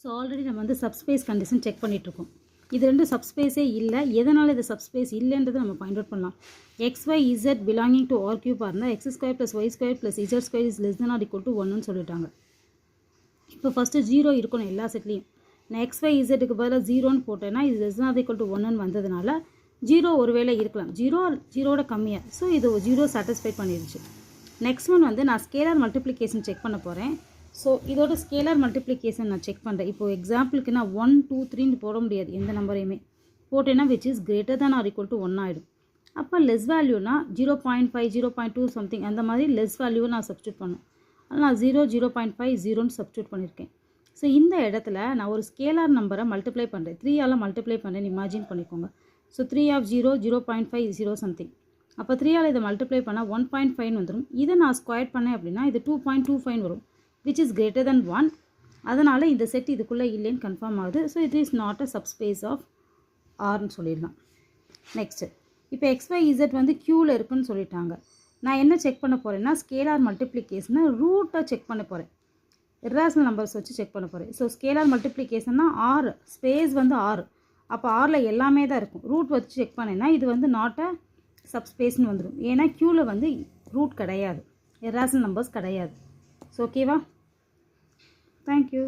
So already நம்ம வந்து subspace condition check பண்ணிகிட்ருக்கோம். இது ரெண்டு சப்ஸ்பேஸே இல்லை. எதனால் இது சப்ஸ்பேஸ் இல்லைன்றதை நம்ம ஃபைண்ட் அவுட் பண்ணலாம். XY Z belonging to R கியூபாக இருந்தால் x² + y² + z² is less than or equal to 1ன்னு சொல்லிட்டாங்க. இப்போ ஃபஸ்ட்டு 0 இருக்கணும் எல்லா செட்லேயும். நான் XY Zக்கு பதிலாக 0ன்னு போட்டேன்னா இது less than or equal to 1ன்னு வந்ததுனால 0 ஒருவேளை இருக்கலாம், 0ஓட கம்மியாக. ஸோ இது 0 சாட்டிஸ்ஃபை பண்ணிடுச்சு. நெக்ஸ்ட் ஒன் வந்து நான் ஸ்கேலார் மல்டிப்ளிகேஷன் செக் பண்ண போகிறேன். ஸோ இதோட ஸ்கேலார் மல்டிப்ளிகேஷன் நான் செக் பண்ணுறேன். இப்போது எக்ஸாம்பிளுக்கு நான் 1 2 3ன்னு போட முடியாது எந்த நம்பரையுமே. போட்டேன்னா which is greater than or equal to 1 ஆகிடும். அப்போ லெஸ் வேல்யூனா 0.5 0.2 சம்திங் அந்த மாதிரி லெஸ் வேல்யூவை நான் சப்ஸ்டியூட் பண்ணேன். அதனால் நான் 0 0.5 0ன்னு சப்ஸ்டியூட் பண்ணியிருக்கேன். ஸோ இந்த இடத்துல நான் ஒரு ஸ்கேலார் நம்பரை மல்டிப்ளை பண்ணுறேன், 3ஆல் மல்டிப்ளை பண்ணுறேன்னு இமேஜின் பண்ணிக்கோங்க. So 3 of 0 0.5 0 something. அப்போ 3ஆல் இதை மல்டிப்ளை பண்ணால் 1.5 வந்துடும். இதை நான் ஸ்கொயர் பண்ணேன் அப்படின்னா இது 2.25 வரும், which is greater than 1. அதனால் இந்த செட் இதுக்குள்ளே இல்லைன்னு கன்ஃபார்ம் ஆகுது. So it is not a subspace of ஆர்னு சொல்லிடலாம். நெக்ஸ்ட்டு இப்போ XYZ வந்து க்யூவில் இருக்குன்னு சொல்லிட்டாங்க. நான் என்ன செக் பண்ண போகிறேன்னா ஸ்கேலார் மல்டிப்ளிகேஷனை ரூட்டை செக் பண்ண போகிறேன். இர்ராஷனல் நம்பர்ஸ் வச்சு செக் பண்ண போகிறேன். ஸோ ஸ்கேலார் மல்டிப்ளிகேஷன்னா ஆர், ஸ்பேஸ் வந்து ஆர், அப்போ ஆரில் எல்லாமே தான் இருக்கும். ரூட் வச்சு செக் பண்ணேன்னா இது வந்து நாட் அ சப்ஸ்பேஸ்னு வந்துடும். ஏன்னா க்யூவில் வந்து ரூட் கிடையாது, இர்ராஷனல் நம்பர்ஸ் கிடையாது. ஸோ ஓகேவா? Thank you.